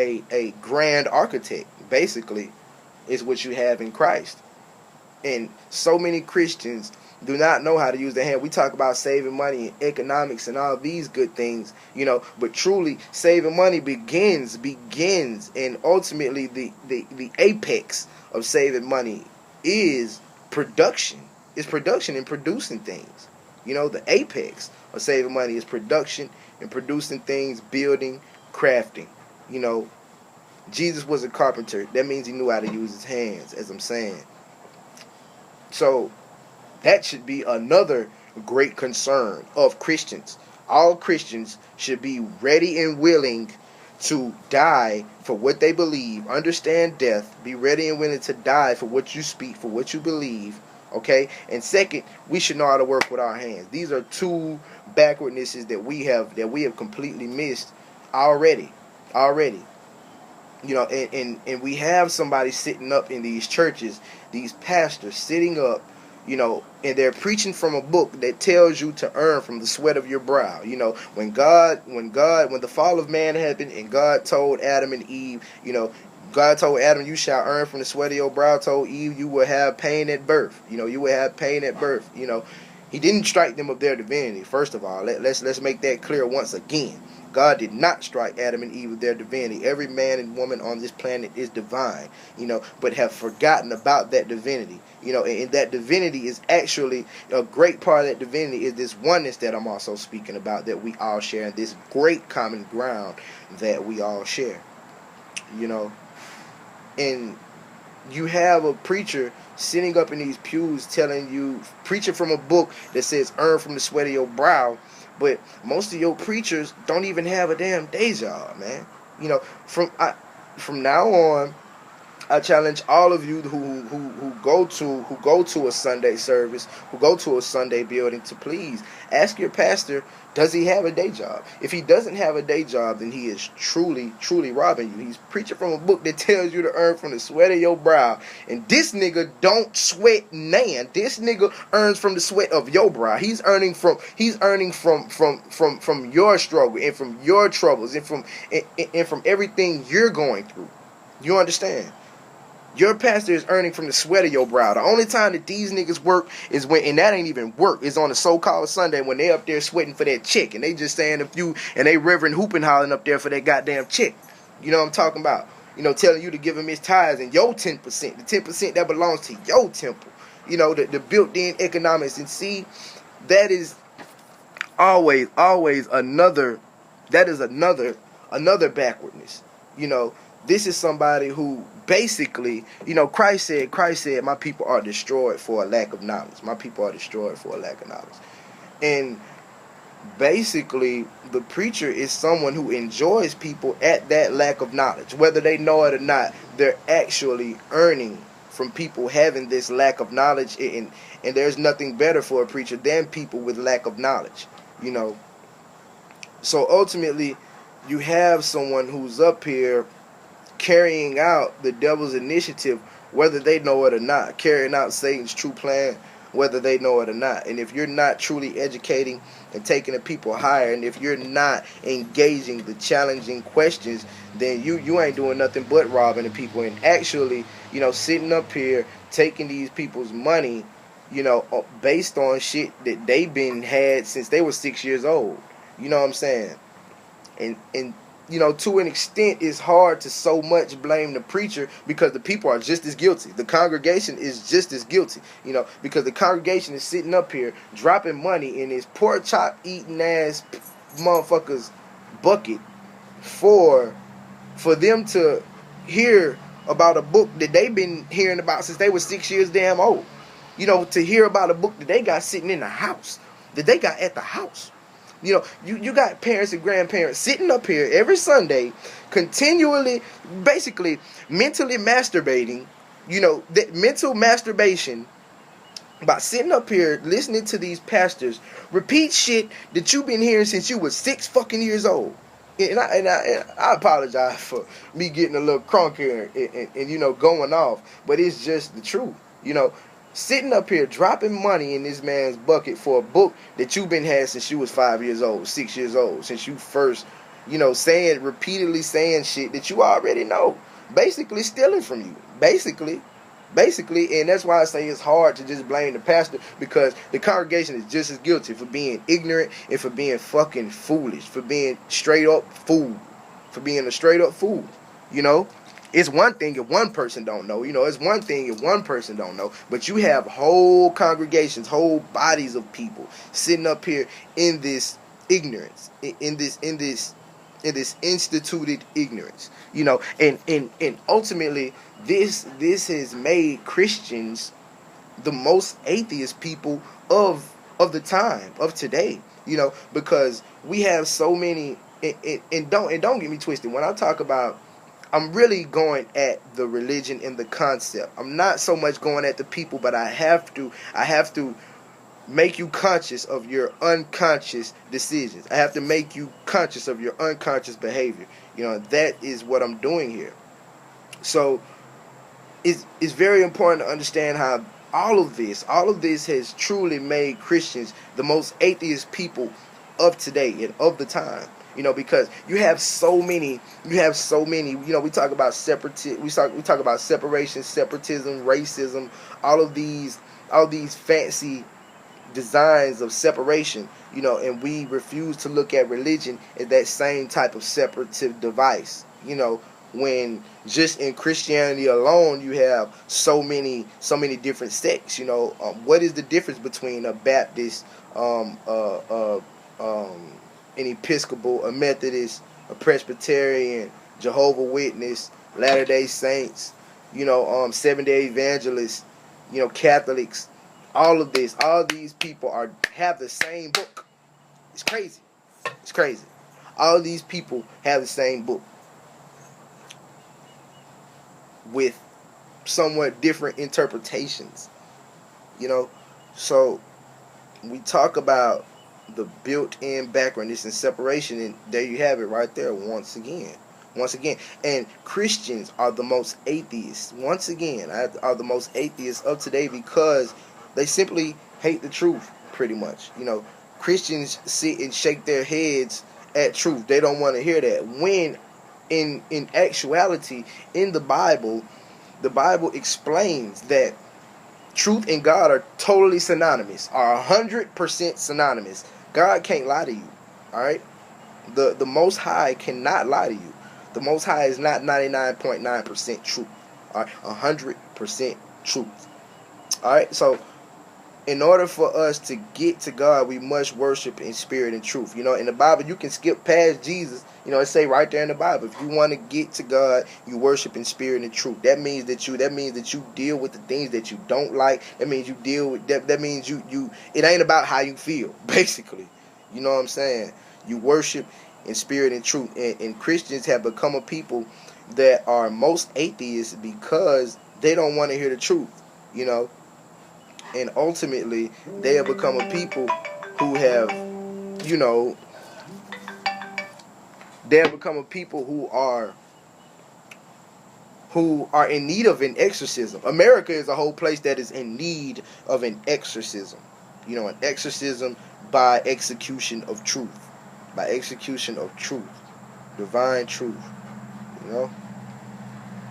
a grand architect, basically, is what you have in Christ. And so many Christians do not know how to use their hand. We talk about saving money and economics and all these good things, but truly saving money begins, and ultimately the apex of saving money is production. It's production and producing things. The apex of saving money is production and producing things, building, crafting. Jesus was a carpenter. That means he knew how to use his hands, as I'm saying. So that should be another great concern of Christians. All Christians should be ready and willing to die for what they believe, understand death, be ready and willing to die for what you speak, for what you believe, okay? And second, we should know how to work with our hands. These are two backwardnesses that we have completely missed already. And we have somebody sitting up in these churches, these pastors sitting up, and they're preaching from a book that tells you to earn from the sweat of your brow. When the fall of man happened and God told Adam and Eve, God told Adam, you shall earn from the sweat of your brow, told Eve, you will have pain at birth. You will have pain at birth. He didn't strike them of their divinity, first of all. Let's make that clear once again. God did not strike Adam and Eve with their divinity. Every man and woman on this planet is divine, but have forgotten about that divinity. And that divinity is actually, a great part of that divinity is this oneness that I'm also speaking about, that we all share, and this great common ground that we all share. And you have a preacher sitting up in these pews preaching from a book that says earn from the sweat of your brow. But most of your preachers don't even have a damn day job, man. From now on, I challenge all of you who go to a Sunday service, who go to a Sunday building, to please ask your pastor, does he have a day job? If he doesn't have a day job, then he is truly robbing you. He's preaching from a book that tells you to earn from the sweat of your brow. And this nigga don't sweat nan. This nigga earns from the sweat of your brow. He's earning from your struggle and from your troubles and from everything you're going through. You understand? Your pastor is earning from the sweat of your brow. The only time that these niggas work is when, and that ain't even work, is on a so-called Sunday when they up there sweating for that check, and they just saying a few, and they reverend hooping hollering up there for that goddamn check. You know what I'm talking about? Telling you to give him his tithes and your 10%, the 10% that belongs to your temple. The built-in economics. And see, that is always another backwardness. This is somebody who basically, Christ said, my people are destroyed for a lack of knowledge. My people are destroyed for a lack of knowledge. And basically, the preacher is someone who enjoys people at that lack of knowledge. Whether they know it or not, they're actually earning from people having this lack of knowledge. And there's nothing better for a preacher than people with lack of knowledge. So ultimately, you have someone who's up here carrying out the devil's initiative, whether they know it or not, carrying out Satan's true plan, whether they know it or not. And if you're not truly educating and taking the people higher, and if you're not engaging the challenging questions, then you ain't doing nothing but robbing the people and actually, sitting up here taking these people's money, based on shit that they've been had since they were 6 years old. You know what I'm saying? And to an extent, it's hard to so much blame the preacher because the people are just as guilty. The congregation is just as guilty, because the congregation is sitting up here dropping money in this pork chop eating ass motherfucker's bucket for them to hear about a book that they've been hearing about since they were 6 years damn old. To hear about a book that they got sitting in the house, that they got at the house. You got parents and grandparents sitting up here every Sunday, continually, basically, mentally masturbating, that mental masturbation by sitting up here listening to these pastors repeat shit that you've been hearing since you were 6 fucking years old. And I apologize for me getting a little crunk here and going off, but it's just the truth, Sitting up here dropping money in this man's bucket for a book that you've been had since you was 5 years old, 6 years old, since you first repeatedly saying shit that you already know, basically stealing from you, basically, and that's why I say it's hard to just blame the pastor, because the congregation is just as guilty for being ignorant and for being fucking foolish, for being straight up fool, for being a straight up fool. It's one thing if one person don't know. It's one thing if one person don't know, but you have whole congregations, whole bodies of people sitting up here in this ignorance, in this instituted ignorance. And ultimately this has made Christians the most atheist people of the time, of today. Because we have so many, and don't get me twisted. When I talk about, I'm really going at the religion and the concept. I'm not so much going at the people, but I have to make you conscious of your unconscious decisions. I have to make you conscious of your unconscious behavior. That is what I'm doing here. So it's very important to understand how all of this has truly made Christians the most atheist people of today and of the time. Because you have so many, we talk about we talk about separation, separatism, racism, all of these fancy designs of separation, and we refuse to look at religion as that same type of separative device, when just in Christianity alone you have so many different sects. What is the difference between a Baptist, an Episcopal, a Methodist, a Presbyterian, Jehovah's Witness, Latter-day Saints, Seventh-day Evangelists, Catholics? All these people have the same book. It's crazy. All these people have the same book with somewhat different interpretations. So we talk about the built-in backwardness and separation, and there you have it right there once again. And Christians are the most atheists, once again, are the most atheists of today, because they simply hate the truth, pretty much. Christians sit and shake their heads at truth. They don't want to hear that. When in actuality, in the Bible explains that truth and God are totally synonymous, are 100% synonymous. God can't lie to you. All right? The Most High cannot lie to you. The Most High is not 99.9% truth. All right? 100% truth. All right? So in order for us to get to God, we must worship in spirit and truth. In the Bible, you can skip past Jesus. It say right there in the Bible, if you want to get to God, you worship in spirit and truth. That means that you deal with the things that you don't like. That means you deal with that. That means you. It ain't about how you feel, basically. You know what I'm saying? You worship in spirit and truth. And Christians have become a people that are most atheists because they don't want to hear the truth. And ultimately, they have become a people who have, they have become a people who are in need of an exorcism. America is a whole place that is in need of an exorcism. An exorcism by execution of truth. By execution of truth. Divine truth.